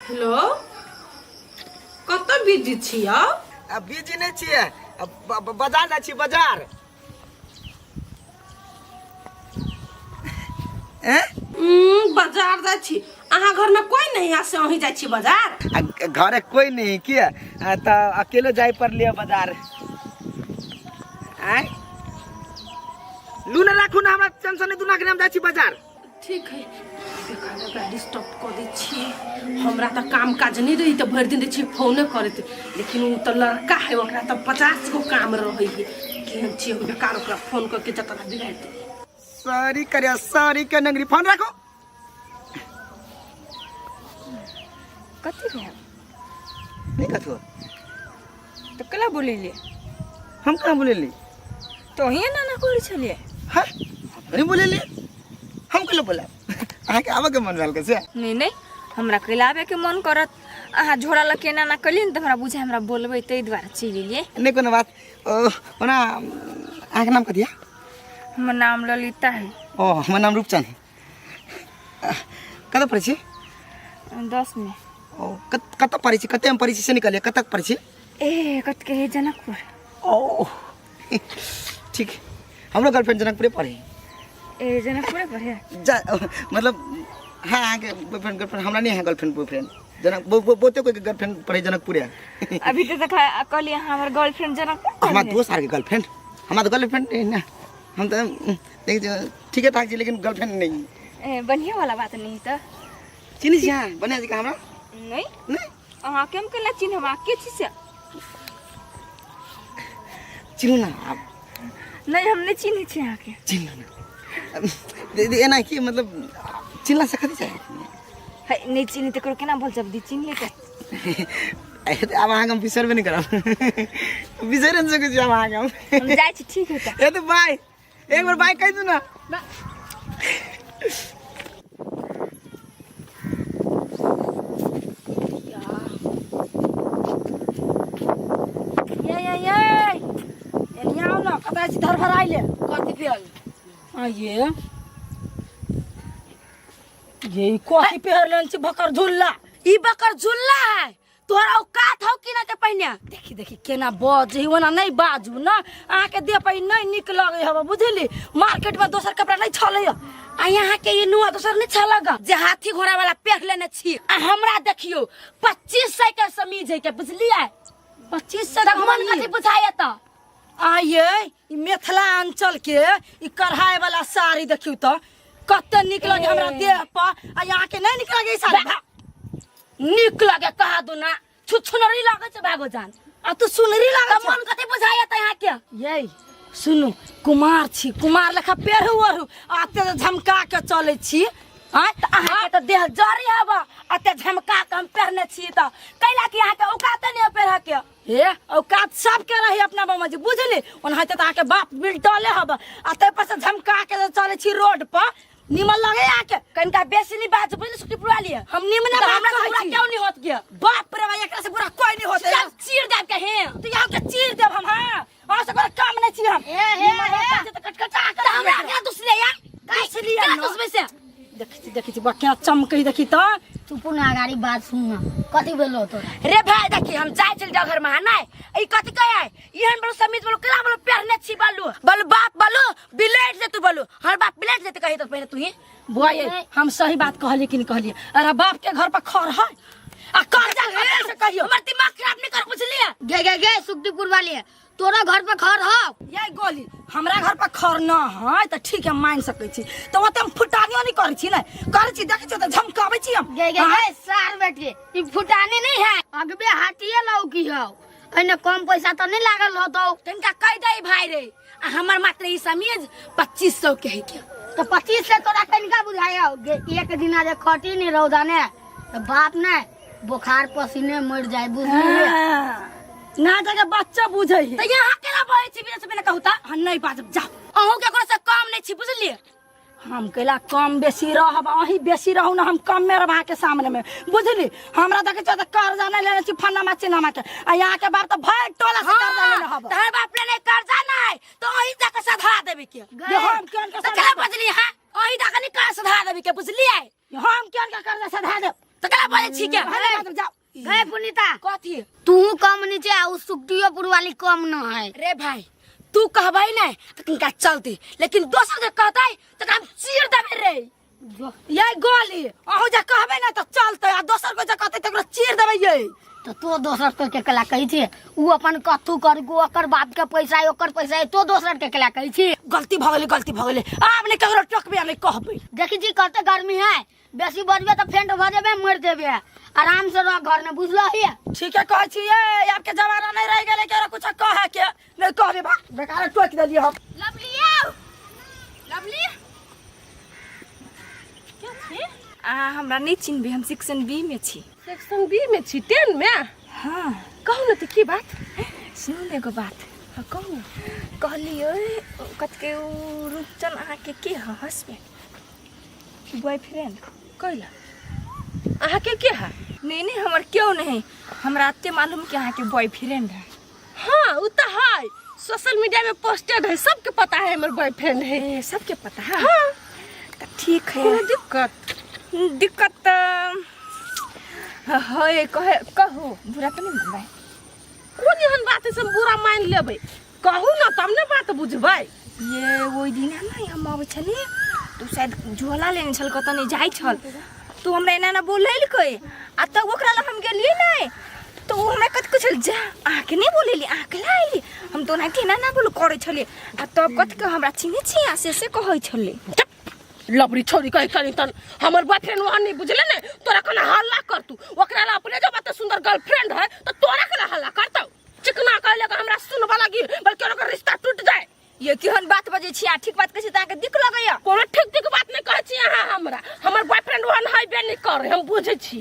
Hello कत busy छिया? Busy नहीं छिए, बाजार जा छी बाजार। बाजार जा छी। अहाँ घर में कोई नहीं है से अहीं जा छी बाजार? घरे कोई नहीं किया तो अकेले जाए पर लिया बाजार। आय लू ना राखू ना, हमरा टेंशन नहीं, दुना के नाम जा छी बाजार। ठीक है गाड़ी स्टॉप कर दी छी। हमरा तो काम काज नहीं रही तो भर दिन छी फोन करते, लेकिन वो तो लड़का है, ओकरा तो 50 गो काम रही है। केहन छी हम बेकार ओकरा फोन करके जतना बिगाड़ दे। सॉरी करे, सॉरी के नंगरी फोन रखो। कथी रे नहीं कथो तो कला बोलिले? हम कहाँ बोलेली? तो ही ना कोई छलिए। हां नहीं बोलेली, हम कल बोला आहा के आवे के मन भेल के से? नहीं हमरा कलावे के मन करत। आहा झोरा लके ना कलिन त हमरा बुझा हमरा बोलबे तै द्वारा चिलिए। नहीं कोनो बात। ओना आहा के नाम कथि है? हमर नाम ललिता है। ओ हमर नाम रूपचंद है। कत पढ़े छी? 10 में। ओ कत पढ़े छी? कते में पढ़े छी से निकलिए, कत पढ़े छी? ए कत के है जनकपुर। ओ ठीक, हमरो गर्लफ्रेंड जनकपुर पढ़े। ए जनकपुर पढ़े मतलब हाँ आगे बॉयफ्रेंड गर्लफ्रेंड हमरा नहीं है। गर्लफ्रेंड बॉयफ्रेंड जनक बहुते कोई गर्लफ्रेंड पढ़े जनकपुर है। अभी तो देखा कहली हमर गर्लफ्रेंड जनकपुर। हमार दोस्त आर के गर्लफ्रेंड, हमार गर्लफ्रेंड नहीं ना। हम तो ठीक है ठाक जी, लेकिन गर्लफ्रेंड नहीं। ए बढ़िया वाला बात नहीं तो चिन्ह छी हां बनिया जी का हमरा? नहीं नहीं अहाँ केम कला चिन्ह हम के छी से? चिन्ह ना आप? नहीं हम नहीं चिन्ह छी अहाँ के। चिन्ह ना दे ना कि मतलब चिन्हला सकती है? है नहीं चिन्ह त करो केना बोल जब दी चिन्ह के। अब अहाँ हम बिसरबे नहीं करब। बिसर न सकै छी अब अहाँ हम जाय छी। ठीक है त ए तो बाय, एक बार बाय कह दू ना। एनिया ना कता छी धर भर आइले कथि पेल आइए ये कथि पेल लेन छी? बकर झुल्ला। ई बकर झुल्ला है तोरा औकात हो कि ना? ते पहिने देखी देखी केना बज ओना नहीं बाजू ना। अहाँ के देह पे नहीं निक लगे हबे बुझली। मार्केट में दोसर कपड़ा नहीं छले आ यहाँ के ये नुआ दोसर नहीं छलगा जे हाथी घोड़ा वाला पेख लेने छी। आ हमरा देखियो 2500 के समीज है के बुझलिए? 2500 तक मन कथि बुझाय त आइए ई मिथिला अंचल के ई कढ़ाई वाला साड़ी देखियो त कते निक लगे हमरा देह पर। आ यहाँ के नहीं निक लगे ई साड़ी? निक लगे कहा दू ना, छुछुनरी लगे छ भागो जान। आ तू सुनरी लगे छ। मन कते बुझाय त यहाँ के? ये सुनु कुमार छी, कुमार लेखा पेरहु ओरहु आते झमका के चले छी। हां त अहाँ के त देह जरी हबा अते झमका के हम पहने छी त कैला कि अहाँ के औकात नहीं पेरह के। हे औकात सब के रही अपना बाबा जी बुझली। ओन हते त अहाँ के बाप बिल्टले हबा अते पर से झमका के चले छी रोड पर। निमन लगे आके कनका बेसी नहीं बात बुझली सुटी पुरा लिए। हम निमन बात पूरा क्यों नहीं होत गया? बाप रे भाई एकरा से पूरा कोई नहीं होत। चीर देब के हे तू यहाँ के चीर देब हम। हां और से कोई काम नहीं छी हम। हे कटकटा कर हमरा के दूसरे या कैसे लिया दूसरे से देखी छी बकिया चमकई देखी त तू पुना गाड़ी बात सुन कथि बोलो तो रे भाई देखी हम जाय चल जा घर में है ना। ई कथि कहे इहन बलो समीज बलो कला बलो पहने छी बालू बलो बाप बलो बिलेट दे तू बलो हर बाप बिलेट देते कही तो पहले तू ही बुआई हम सही बात कहली कि नहीं कहली? अरे बाप के घर पर खर है आ कर जा से कहियो हमर दिमाग खराब नहीं कर बुझलिए? गे सुखदीपुर वाली तोरा घर पर खर हो यही गोली हमरा घर पर खर न है त ठीक है मान सकै छी। तो ओते हम फुटानियो नहीं करै छी ना करै छी देखै छी त झमकाबै छी हम। गे सार बेटे ई फुटानी नहीं है अगबे हाटिए लौकी हो एने कम पैसा तो नहीं लागल हो तो तनका कह दई भाई रे हमर मात्र ई समीज 2500 के है के। तो 25 से तोरा कनिका बुझायो गे एक दिन आज खटी नहीं रौदा ने तो बाप ने बुखार पसीने मर जाए बुझली ना जगह बच्चा बुझै है त यहाँ केला बहै छी बिना से बिना कहूता हम नहीं बाजब जा। अहू के कोनो से कम नहीं छी बुझलिए? हम केला कम बेसी रहब अही बेसी रहू ना हम कम में रहबा के सामने में बुझली। हमरा देखे छ त कर्जा नहीं लेने छी फन्ना माचिना के आ यहाँ के बाप त भाई टोला से कर्जा लेने हब। तहर बाप लेने कर्जा नहीं तो अही जाके सधा देबे के। हम केन के सधा बुझली? हां अही जाके नहीं कर सधा देबे के बुझलिए? हम केन के कर्जा सधा देब तो कला बोले छी के जाओ हे पुनीता कथी तू कम नीचे आ उस सुखटियोपुर वाली कम न है। रे भाई तू कहबाई नहीं तो किनका चलती लेकिन दोसर के कहता है तो हम चीर देबे रे ये गोली अहू जा कहबे ना तो चलते आ दोसर को जा कहते तो चीर देबे ये तो दोसर को के कला कही छी उ अपन कथू कर गो ओकर बाप के पैसा ओकर पैसा तो दोसर के कला कही छी। गलती भ गेलै आपने ककरो टोकबे नहीं कहबे देखी जी कहते गर्मी है बेसी बजबे तो फेंट भ जेबे मर देबे आराम से रह घर में बुझलो है। ठीक है कहै छी ये आपके जमाना नहीं रह गेलै के कुछ कहे के नहीं कहबे बा बेकार टोक देलिए हम लवली आओ लवली क्या छी हमरा नहीं चिन्हबे हम सेक्शन बी में छी। सेक्शन बी में छी 10 में हाँ कहू न त की बात सुन एगो बात हाँ कहू न कहलियो कत के रुचन अहाँ के हस्बैंड बॉयफ्रेंड कहला अहाँ के है नहीं हमर क्यों नहीं हमरा अत्ते मालूम कि अहाँ के बॉयफ्रेंड है। हाँ उ त है सोशल मीडिया में पोस्टेड है सबके पता है हमर बॉयफ्रेंड है। ए, सबके पता है हाँ तो ठीक है। कोनो दिक्कत है कहू बुरा तो नहीं मानबै कोन एहन बात है सब बुरा मान लेबै कहू न तब ने बात बुझबै। ये ओइ दिन ना हम आबै छली तू शायद झोला लेने छल कत नहीं जाई छल तू हमरा एना ना बोलैलकै आ तब ओकरा ला हम गेलिए नहीं तो वो हमरा कत कुछ जा आके नहीं बोलेली आके लाइली हम तो ना केना ना बोल करे छली आ तब कत के हमरा चिन्हे छी आ से कहै छली लबड़ी छोरी कहे कनी तन हमर बॉयफ्रेंड वहां नहीं बुझले ने तोरा कना हल्ला कर तू ओकरा ला अपने जब त सुंदर गर्लफ्रेंड है तो तोरा कना हल्ला करतौ चिकना कहले का हमरा सुनबा लागी बल्कि ओकर रिश्ता टूट जाए। ये केहन बात बजे छी आ ठीक बात कहै छी ताके दिक लगैया कोनो ठीक बात नहीं कहै छी अहाँ हमरा हमर बॉयफ्रेंड वहां है बे नहीं करे हम बुझै छी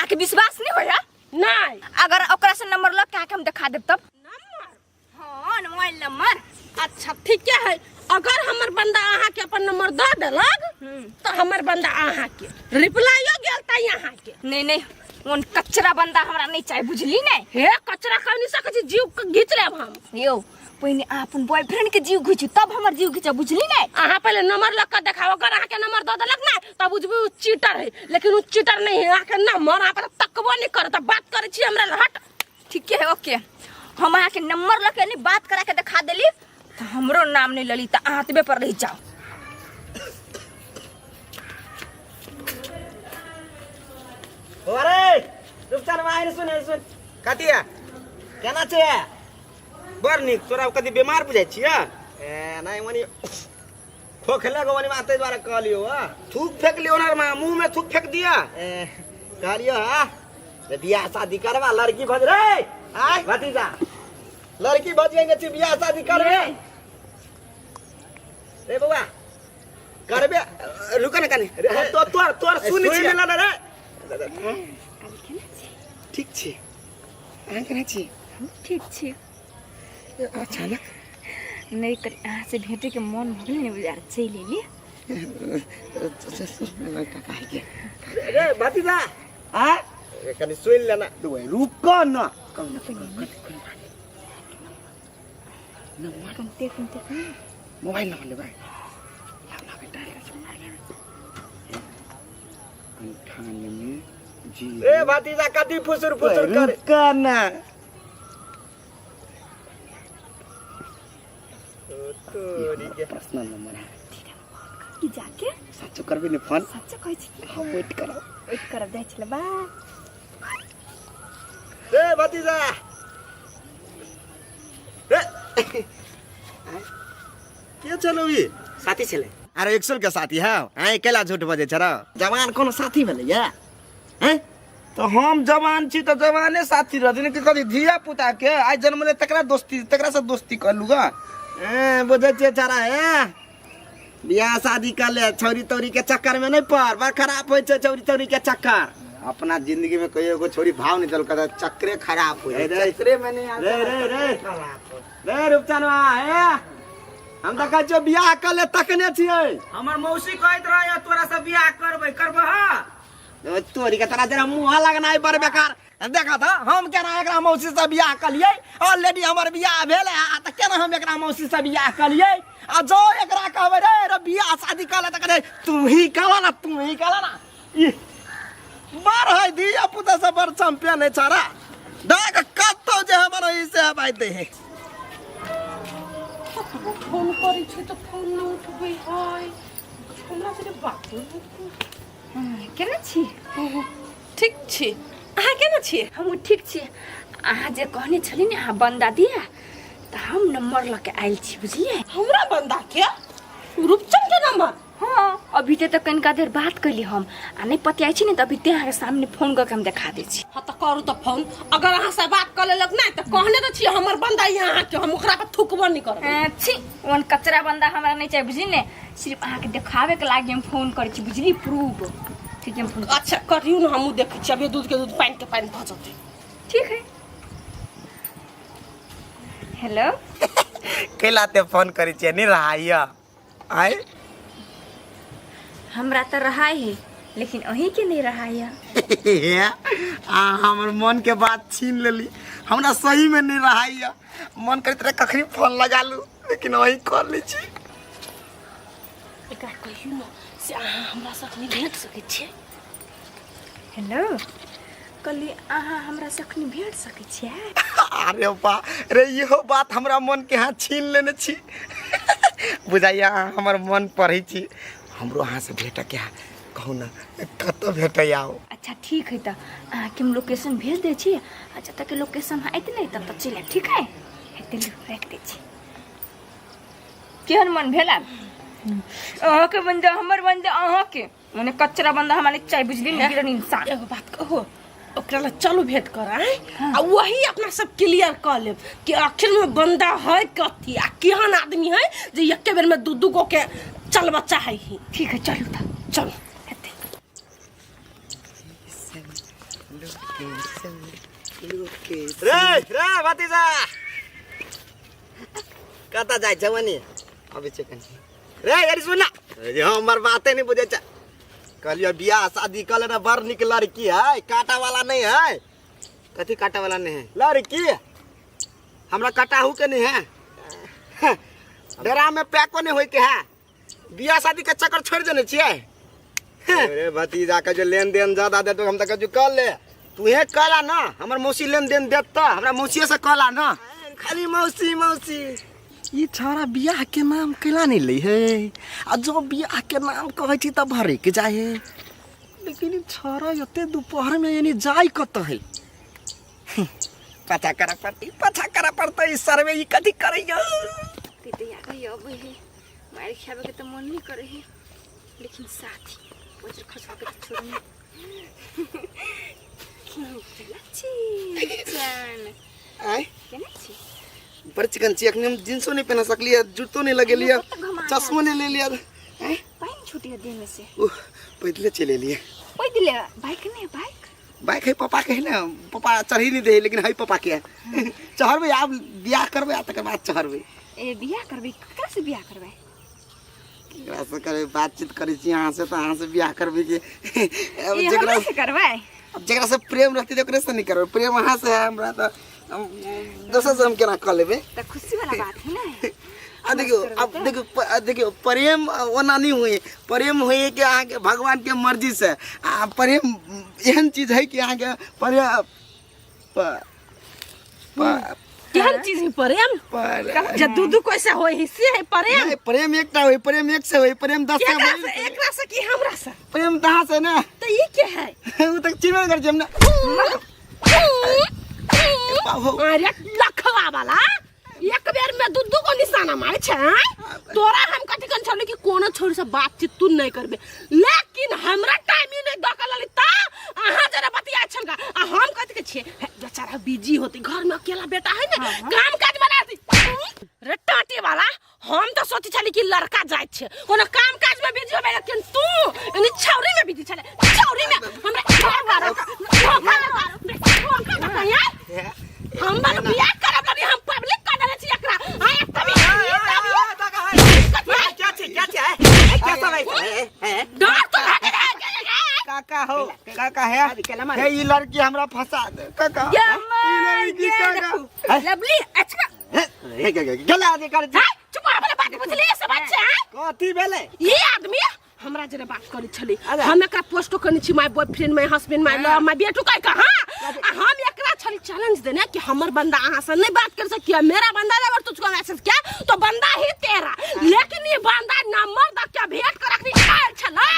आके विश्वास नहीं होया नहीं अगर ओकरा से नंबर ल के हम दिखा देब तब नंबर हां मोबाइल नंबर अच्छा ठीक है अगर हमर बंदा अहाँ के अपन नंबर द देलक तो हमर बंदा अहाँ के रिप्लाईयो गेल त अहाँ के नहीं उन कचरा बंदा हमरा नहीं चाहिए बुझली नहीं हे कचरा कह नहीं सकै छी जीव घीच लेब हम यो पहिने अपन बॉयफ्रेंड के जीव घिचू तब हमर जीव घिचा बुझली नहीं अहाँ पहले नंबर लग के देखाओ अगर अहाँ के नंबर द देलक ना तब बुझबू चीटर है लेकिन उ चीटर नहीं है अहाँ के नंबर अहाँ पर तकबो नहीं करत बात करे छी हमरा हट ठीक है ओके हम अहाँ के नंबर लके नहीं बात करा के दिखा देली तो हमरो नाम नहीं लली त आतबे पर रह जाओ। अरे रुपचान आइन सुन कतिया केना छै बड़ नीक तोरा कति बीमार बुझाइ छियै ए नहीं मनी खोखले गो मनी माते द्वारा कहलियो थूक फेंक लियो ना मुंह में थूक फेंक दिया ए कहलियो रे बियाह शादी करवा लड़की भज रे आय भतीजा लड़की भज जाएंगे छी बियाह शादी करबे रे बउआ करबे रुक न कनी तो तोर सुन छी मिला रे ठीक छी अहाँ केना छी ठीक छी अचानक नहीं कर अहाँ से भेटे के मन भइल नहीं बुझार चली ली रे भतीजा आ कनी सुन लेना दुई रुक न मोबाइल नंबर ले भाई ए भतीजा कति फुसुर कर रुकना तोरी के पर्सनल नंबर है की जाके सच्चो करबे ने फोन सच्चा कहै छी हम वेट करब दै छले बा रे भतीजा रे के चलो ये साथी छले अरे एक्सल के साथी है आइ केला झूठ बजे छ र जवान कोनो साथी भेलै या हैं तो हम जवान छी तो जवाने साथी रहथिन कि कदी धिया पुता के आइ जन्म ले तकरा से दोस्ती करलू ग बुझे छे छरा है बियाह शादी कर ले छोरी तोरी के चक्कर में नहीं पड़ बा खराब होय छे छोरी तोरी के चक्कर अपना जिंदगी में कोई एगो छोरी भाव नहीं चल कर चक्रे खराब हो चक्रे में नहीं रे रुपचानवा है हम त कहै छो बियाह कर ले तकने छियै हमर मौसी कहैत रहय तोरा से बियाह करबै हां तोरी के तोरा जरा मुंह लगनाइ बड़ बेकार देखा था हम केना एकरा मौसी से बियाह कलियै ऑलरेडी हमर बियाह भेल है त केना हम एकरा मौसी से बियाह कलियै आ जो एकरा कहबै रे बियाह शादी कर ले त कहै तू ही कहला ना बार है दिया पुता सब बार चैंपियन है छारा देख कतो जे हमरा इसे भाई दे है फोन करी छै तो फोन न उठबै है हमरा से बात केना छी ठीक छी अहाँ केना छी हम ठीक छी अहाँ जे कहने छली ने अहाँ बंदा दिया त हम नंबर लके आइल छी बुझलिए हमरा बंदा के रूपचंद के नंबर हाँ अभी ते तक कनिका देर बात कैली हम आ नहीं पतियाई छी ने त अभी ते अहाँ के सामने फोन करके हम दिखा दे छी हाँ तो करू तो फोन अगर अहाँ से बात कर लेलक ना तो कहने तो छी हमर बंदा यहाँ के हम ओकरा पर थुकबो नहीं करब छी वन कचरा बंदा हमरा नहीं चाहिए बुझली ने सिर्फ अहाँ के दिखावे के लागी हम फोन करै छी बुझली प्रूफ ठीक है हम फोन अच्छा करियो ना हमहू देख छी अबे दूध के दूध पानी के पानी भ जते ठीक है हेलो कैलाते फोन करी छे नहीं रहाइया आए हमरा तो रहा है लेकिन अही के नहीं रहा है हमर मन के बात छीन लेली हमरा सही में नहीं रहाइया मन करत रहे कखनी फोन लगा लू लेकिन वही कर ली छी एकरा कहियो ना से अहाँ हमरा साथ में भेट सके छी हेलो कली अहाँ हमरा सखनी भेट सके छियै अरे बा रे इहो बात हमरा मन के हाथ छीन लेने छी बुझाइया हमर मन पढ़ी छी हमरो अहाँ से भेट के कहू ना कत भेट आओ अच्छा ठीक है तो अहाँ के हम लोकेशन भेज दे छी अच्छा तक लोकेशन आइत नहीं तब तक चले ठीक है हेते रख दे छी केहन मन भेला अहाँ के बंदा हमर बंदा अहाँ के मने कचरा बंदा हमरा नहीं चाहिए बुझली ना गिरन इंसान एगो बात कहो ओकरा ला चलो भेंट कराए आ वही अपना सब क्लियर कर लेब कि आखिर में बंदा है कथी आ केहन आदमी है जे एके बेर में दू गो के चल बच्चा है ही ठीक है चलू था चलो रे रे भतीजा कता जाय जवानी अबे चिकन रे यार सुन ना ये हमर बातें नहीं बुझे कहलियो बियाह शादी कल ना बड़ निक लड़की है काटा वाला नहीं है कथी काटा वाला नहीं है लड़की हमरा काटाहू के नहीं है डेरा में पैको नहीं होई के है बियाह शादी के चक्कर छोड़ देने छिए अरे भतीजा का जो लेन देन ज्यादा दे तो हम तक जो कर ले तू हे कला ना हमर मौसी लेन देन देत त हमरा मौसी से कला ना खाली मौसी मौसी ये छारा बियाह के नाम केला नहीं ली है आ जो बियाह के नाम कहै छी त भरे के जाय है लेकिन छारा यते दोपहर में यानी जाय कत है पता करा पड़ता इस सर्वे ई कथी करैयो कते या गई अब है मार खावे के तो मन नहीं करे है लेकिन साथी वजर खसवा के छोड़नी जान आय केना छी पर चिकन ची अखने हम जींसो नहीं पहना सकली है जूतो नहीं लगे लिया चश्मो नहीं ले लिया हैं पाइन छूटिया दिन में से पैदले चले लिए ओइ दिले बाइक नहीं बाइक बाइक है पापा के है ना पापा चढ़ ही नहीं दे लेकिन है पापा के है चढ़बे आप बियाह करबे तकर बाद चढ़बे ए बियाह करबे ककरा से बियाह करबे केकरा से करे बातचीत करे छी यहां से तो यहां से बियाह करबे के अब ए जेकरा हमरा से करबे अब जेकरा से प्रेम रहती तो ओकरे से नहीं करबे प्रेम वहां से है हमरा तो दोसर से हम केना कर लेबे तो खुशी वाला बात है ना देखियो प्रेम ओना नहीं हुई प्रेम हुई कि अहाँ के भगवान के मर्जी से आ प्रेम एहन चीज है कि अहाँ के केहन चीज है प्रेम जे दू कैसे होई है से है प्रेम नहीं प्रेम एकटा होई प्रेम एक से होई प्रेम 10 से होई एकरा से की हमरा से प्रेम कहां से ना तो ये क्या है वो तक चिन्ह कर जमना अरे लखवा वाला एक बेर में दू को निशाना मारे छ तोरा हम कथि कन छले कि कोनो छोरी से बातचीत तू नहीं करबे लेकिन हमरा टाइम ही नहीं दकल ललिता अहाँ जरा बतिया छन का आ हम कथि के छे बेचारा बिजी होती घर में अकेला बेटा है ना काम काज बना दी रे टाटे वाला हम तो सोची छली कि लड़का जाय छे कोनो काम काज में बिजी होबे लेकिन तू एनी छौरी में बिजी छले छौरी में हमरा हम बार बियाह करब नहीं हम पब्लिक कर देले छी एकरा आ क्या है कैसा है डर तो काका है ये लड़की हमरा फंसा दे काका ये लड़की काका लवली अच्छा गला दे कर चुप अपने बात पूछ ले सब अच्छा कथी भेले ये आदमी हमरा जरे बात करी छली हम एकरा पोस्ट करनी छी my boyfriend my husband my love my बेटू कह कहा हम एकरा छली चैलेंज देने कि हमर बंदा अहां से नहीं बात कर सकिया मेरा बंदा अगर तुझको मैसेज किया तो बंदा ही तेरा लेकिन ये बंदा नंबर द के भेंट कर रखनी आयल छलै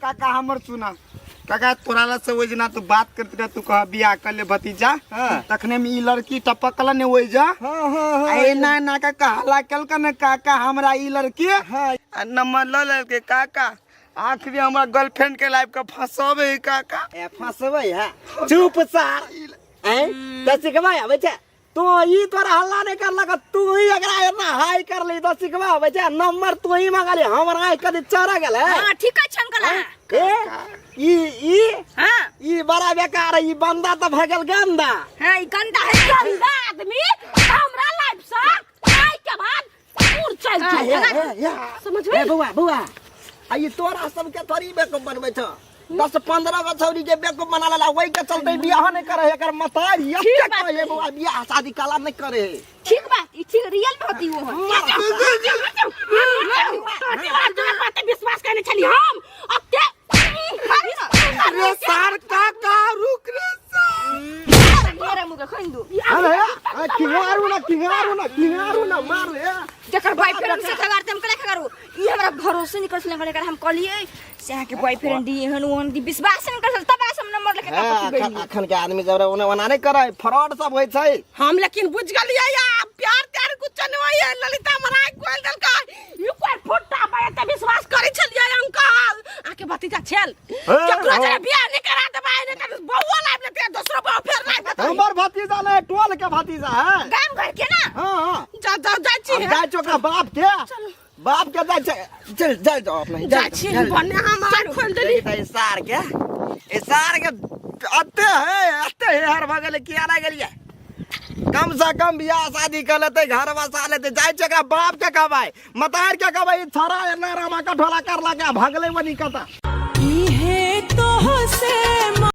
काका हमर सुना काका तोराला से वही ना तू बात करते रह तू कह बियाह कर ले भतीजा तखने में ई लड़की टपकल ने वही जा ए ना ना काका हला कल का काका हमरा ई लड़की नंबर ल ले के काका आखिरी हमरा गर्लफ्रेंड के लाइफ का फंसावे काका ए फंसावे है चुप सार हैं दस के भाई बच्चा तो ई तोरा हल्ला नहीं कर लगा तू ही अगर ना हाई कर ले दस के भाई बच्चा नंबर तू ही मांगा ले हमरा आई कदी चरा गेल है हां ठीक है छनकला ई हां ई बड़ा बेकार ई बंदा तो भगल गंदा हां ई गंदा है गंदा आदमी हमरा लाइफ से आई के बाद दूर चल चल समझ में बुआ आ ये तोरा सब के थोड़ी बेकअप बनबै छ 10-15 गो छौरी के बेकअप बना लेला वही के चलते बियाह नहीं करे एकर मतारी ये कहे बुआ बियाह शादी काला नहीं करे ठीक बात ई ठीक रियल में होती वो बात विश्वास करने चली हम अब अरे सार काका रुक रे मेरा मुंह खोल दो अरे किंगारू ना मार रे जकर बॉयफ्रेंड से खगारते हम कले खगारू ई हमरा भरोसे नहीं करसले करे हम कहलिए से यहाँ के बॉयफ्रेंड दी हन ओन दी विश्वास नहीं करसल तब हम नंबर लेके तब गई अखन के आदमी जब ओने ओना नहीं करे फ्रॉड सब होय छै हम लेकिन बुझ गलिए या प्यार त्यार कुछ नहीं होय ललिता मराय कोल दल का यू कोई फुट्टा पाए त विश्वास करै छलिए अंकल आके भतीजा छल केकरो जरा बियाह नहीं करा दबाय नहीं कर बउवा लाइफ लेते दूसरा बउ फेर लाइफ हमर भतीजा ले टोल के भतीजा है गाम घर के ना हां जा जा जा छी हम जाय चोका बाप के चल जाओ अपना जा छी बने हमार खोल देली ए सार के अते है हर भगल किया ना गेलिए कम से कम बियाह शादी कर लेते घर बसा लेते जाय चोका बाप के कबाई मतार के कबाई छरा ना रामा का ढोला कर ला के भगले बनी कता ई है तो से